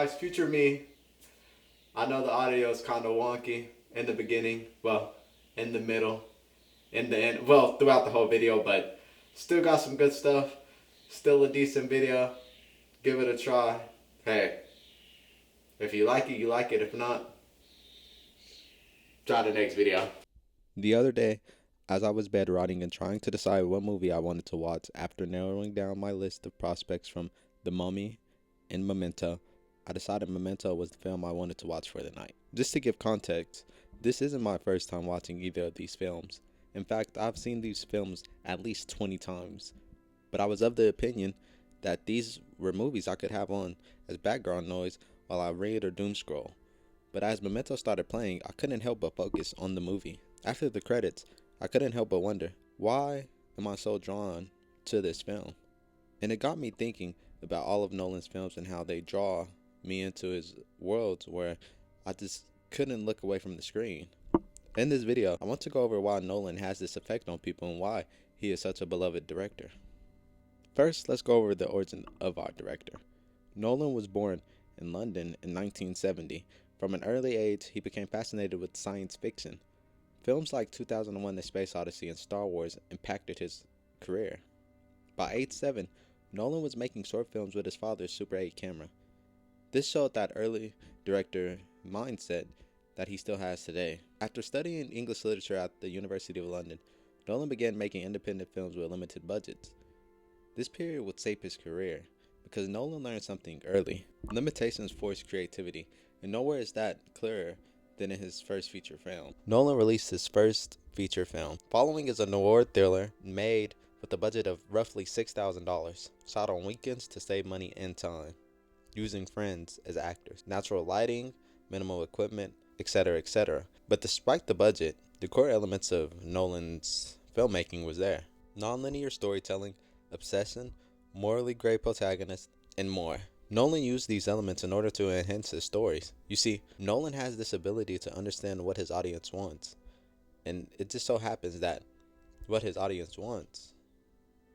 Guys, future me, I know the audio is kind of wonky in the beginning, well, in the middle, in the end, well, throughout the whole video, but still got some good stuff. Still a decent video. Give it a try. Hey, if you like it, you like it. If not, try the next video. The other day, as I was bedrotting and trying to decide what movie I wanted to watch after narrowing down my list of prospects from The Mummy and Memento, I decided Memento was the film I wanted to watch for the night. Just to give context, this isn't my first time watching either of these films. In fact, I've seen these films at least 20 times. But I was of the opinion that these were movies I could have on as background noise while I read or doom scroll. But as Memento started playing, I couldn't help but focus on the movie. After the credits, I couldn't help but wonder, why am I so drawn to this film? And it got me thinking about all of Nolan's films and how they draw me into his worlds where I just couldn't look away from the screen. In this video, I want to go over why Nolan has this effect on people and why he is such a beloved director. First, let's go over the origin of our director. Nolan was born in London in 1970. From an early age, he became fascinated with science fiction. Films like 2001: A Space Odyssey and Star Wars impacted his career. By age 7, Nolan was making short films with his father's Super 8 camera. This showed that early director mindset that he still has today. After studying English literature at the University of London, Nolan began making independent films with limited budgets. This period would shape his career because Nolan learned something early. Limitations force creativity, and nowhere is that clearer than in his first feature film. Nolan released his first feature film. Following is a noir thriller made with a budget of roughly $6,000, shot on weekends to save money and time, using friends as actors, natural lighting, minimal equipment, etc., etc. But despite the budget, the core elements of Nolan's filmmaking was there. Non-linear storytelling, obsession, morally gray protagonists, and more. Nolan used these elements in order to enhance his stories. You see, Nolan has this ability to understand what his audience wants. And it just so happens that what his audience wants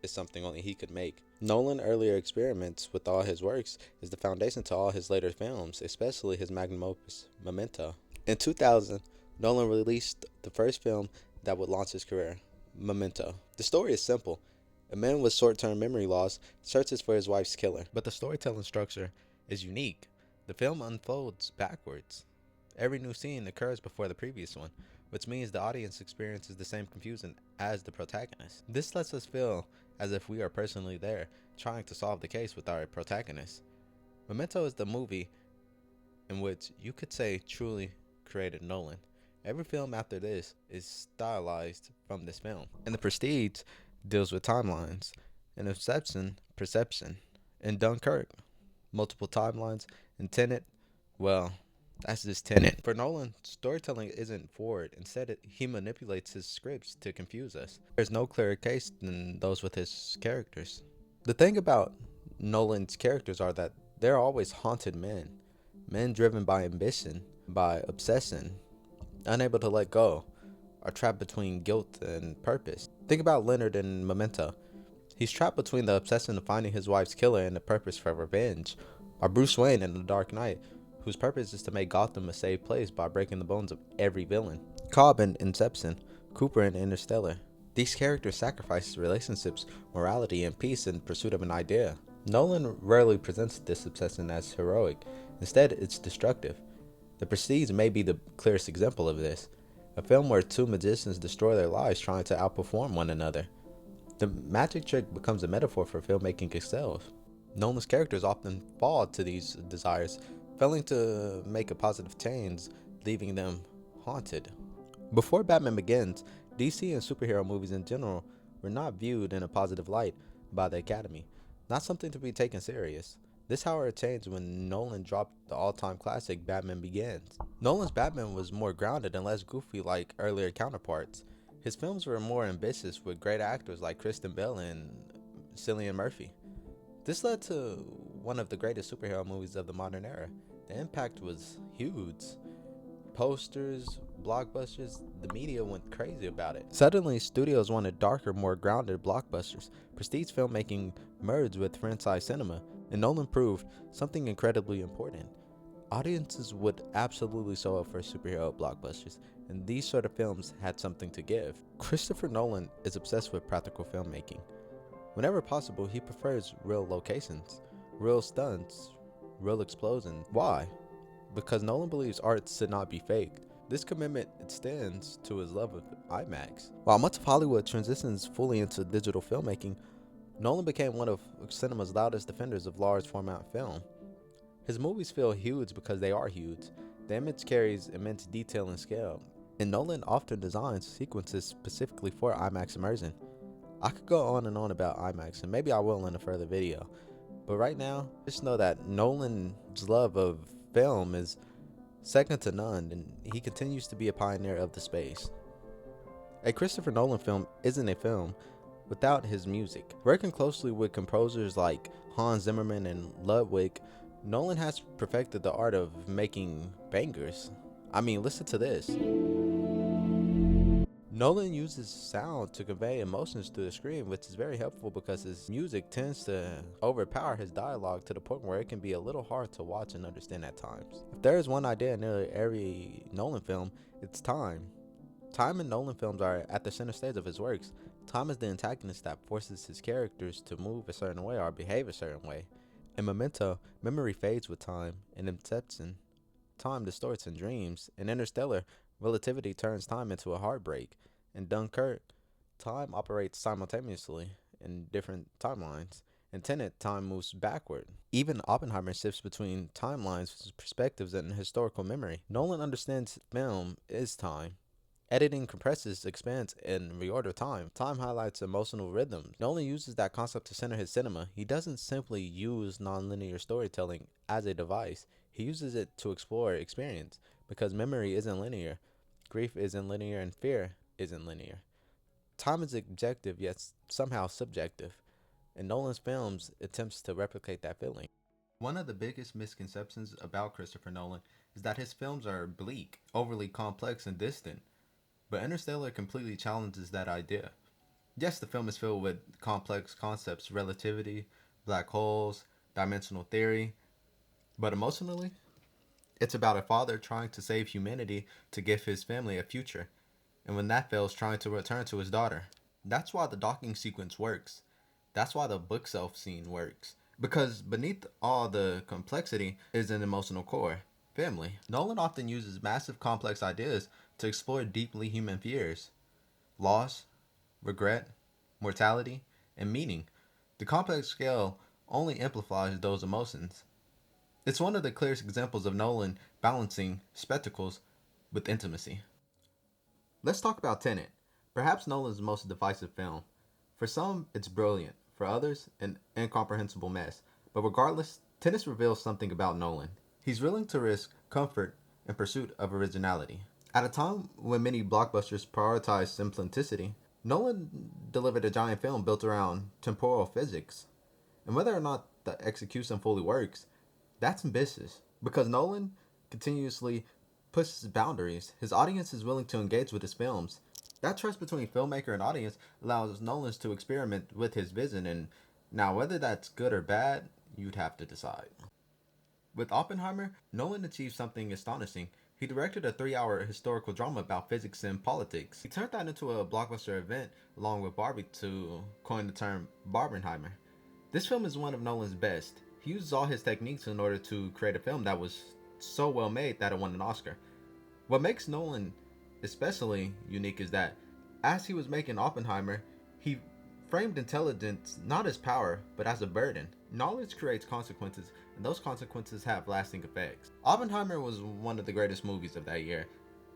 is something only he could make. Nolan's earlier experiments with all his works is the foundation to all his later films, especially his magnum opus, Memento. In 2000, Nolan released the first film that would launch his career, Memento. The story is simple. A man with short-term memory loss searches for his wife's killer, but the storytelling structure is unique. The film unfolds backwards. Every new scene occurs before the previous one, which means the audience experiences the same confusion as the protagonist. This lets us feel as if we are personally there, trying to solve the case with our protagonist. Memento is the movie in which you could say truly created Nolan. Every film after this is stylized from this film. And The Prestige deals with timelines. In Inception, perception. In Dunkirk, multiple timelines. In Tenet, well, that's just Tenet. For Nolan, storytelling isn't forward. Instead, he manipulates his scripts to confuse us. There's no clearer case than those with his characters. The thing about Nolan's characters are that they're always haunted men. Men driven by ambition, by obsession, unable to let go, are trapped between guilt and purpose. Think about Leonard in Memento. He's trapped between the obsession of finding his wife's killer and the purpose for revenge. Or Bruce Wayne in The Dark Knight, whose purpose is to make Gotham a safe place by breaking the bones of every villain. Cobb in Inception, Cooper in Interstellar. These characters sacrifice relationships, morality, and peace in pursuit of an idea. Nolan rarely presents this obsession as heroic. Instead, it's destructive. The Prestige may be the clearest example of this. A film where two magicians destroy their lives trying to outperform one another. The magic trick becomes a metaphor for filmmaking itself. Nolan's characters often fall to these desires, failing to make a positive change, leaving them haunted. Before Batman Begins, DC and superhero movies in general were not viewed in a positive light by the Academy, not something to be taken serious. This, however, changed when Nolan dropped the all-time classic Batman Begins. Nolan's Batman was more grounded and less goofy like earlier counterparts. His films were more ambitious with great actors like Kristen Bell and Cillian Murphy. This led to one of the greatest superhero movies of the modern era. The impact was huge. Posters, blockbusters, the media went crazy about it. Suddenly, studios wanted darker, more grounded blockbusters. Prestige filmmaking merged with franchise cinema, and Nolan proved something incredibly important. Audiences would absolutely show up for superhero blockbusters, and these sort of films had something to give. Christopher Nolan is obsessed with practical filmmaking. Whenever possible, he prefers real locations, real stunts, real explosions. Why? Because Nolan believes art should not be faked. This commitment extends to his love of IMAX. While much of Hollywood transitions fully into digital filmmaking, Nolan became one of cinema's loudest defenders of large format film. His movies feel huge because they are huge. The image carries immense detail and scale, and Nolan often designs sequences specifically for IMAX immersion. I could go on and on about IMAX, and maybe I will in a further video, but right now, just know that Nolan's love of film is second to none, and he continues to be a pioneer of the space. A Christopher Nolan film isn't a film without his music. Working closely with composers like Hans Zimmerman and Ludwig, Nolan has perfected the art of making bangers. I mean, listen to this. Nolan uses sound to convey emotions through the screen, which is very helpful because his music tends to overpower his dialogue to the point where it can be a little hard to watch and understand at times. If there is one idea in nearly every Nolan film, it's time. Time in Nolan films are at the center stage of his works. Time is the antagonist that forces his characters to move a certain way or behave a certain way. In Memento, memory fades with time. In Inception, time distorts in dreams. In Interstellar, relativity turns time into a heartbreak. In Dunkirk, time operates simultaneously in different timelines. In Tenet, time moves backward. Even Oppenheimer shifts between timelines, perspectives, and historical memory. Nolan understands film is time. Editing compresses, expands, and reorder time. Time highlights emotional rhythms. Nolan uses that concept to center his cinema. He doesn't simply use nonlinear storytelling as a device. He uses it to explore experience, because memory isn't linear, grief isn't linear, and fear isn't linear. Time is objective yet somehow subjective, and Nolan's films attempts to replicate that feeling. One of the biggest misconceptions about Christopher Nolan is that his films are bleak, overly complex, and distant. But Interstellar completely challenges that idea. Yes, the film is filled with complex concepts, relativity, black holes, dimensional theory, but emotionally, it's about a father trying to save humanity to give his family a future, and when that fails, trying to return to his daughter. That's why the docking sequence works. That's why the bookshelf scene works. Because beneath all the complexity is an emotional core: family. Nolan often uses massive complex ideas to explore deeply human fears: loss, regret, mortality, and meaning. The complex scale only amplifies those emotions. It's one of the clearest examples of Nolan balancing spectacles with intimacy. Let's talk about Tenet, perhaps Nolan's most divisive film. For some, it's brilliant. For others, an incomprehensible mess. But regardless, Tenet reveals something about Nolan. He's willing to risk comfort in pursuit of originality. At a time when many blockbusters prioritize simplicity, Nolan delivered a giant film built around temporal physics. And whether or not the execution fully works, that's ambitious. Because Nolan continuously pushes boundaries, his audience is willing to engage with his films. That trust between filmmaker and audience allows Nolan to experiment with his vision, and now whether that's good or bad, you'd have to decide. With Oppenheimer, Nolan achieved something astonishing. He directed a 3-hour historical drama about physics and politics. He turned that into a blockbuster event along with Barbie to coin the term Barbenheimer. This film is one of Nolan's best. He uses all his techniques in order to create a film that was so well made that it won an Oscar. What makes Nolan especially unique is that as he was making Oppenheimer, he framed intelligence not as power, but as a burden. Knowledge creates consequences, and those consequences have lasting effects. Oppenheimer was one of the greatest movies of that year,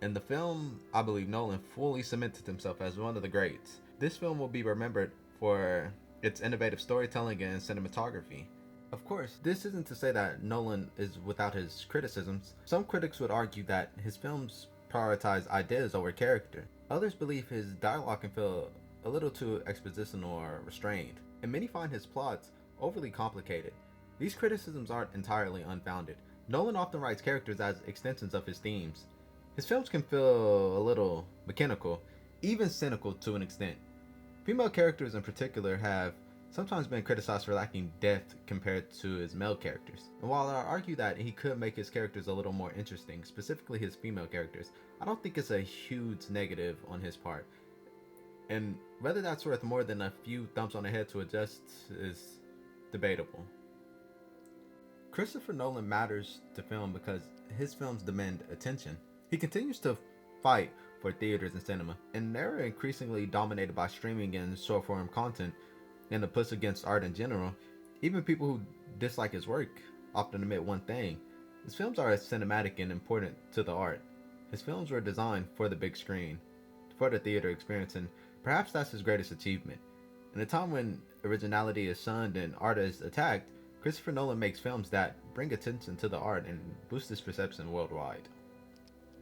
and the film, I believe Nolan fully cemented himself as one of the greats. This film will be remembered for its innovative storytelling and cinematography. Of course, this isn't to say that Nolan is without his criticisms. Some critics would argue that his films prioritize ideas over character. Others believe his dialogue can feel a little too expositional or restrained, and many find his plots overly complicated. These criticisms aren't entirely unfounded. Nolan often writes characters as extensions of his themes. His films can feel a little mechanical, even cynical to an extent. Female characters in particular have sometimes been criticized for lacking depth compared to his male characters. And while I argue that he could make his characters a little more interesting, specifically his female characters, I don't think it's a huge negative on his part. And whether that's worth more than a few thumps on the head to adjust is debatable. Christopher Nolan matters to film because his films demand attention. He continues to fight for theaters and cinema. In an era increasingly dominated by streaming and short form content, and the push against art in general, even people who dislike his work often admit one thing: his films are cinematic and important to the art. His films were designed for the big screen, for the theater experience, and perhaps that's his greatest achievement. In a time when originality is shunned and art is attacked, Christopher Nolan makes films that bring attention to the art and boost its perception worldwide.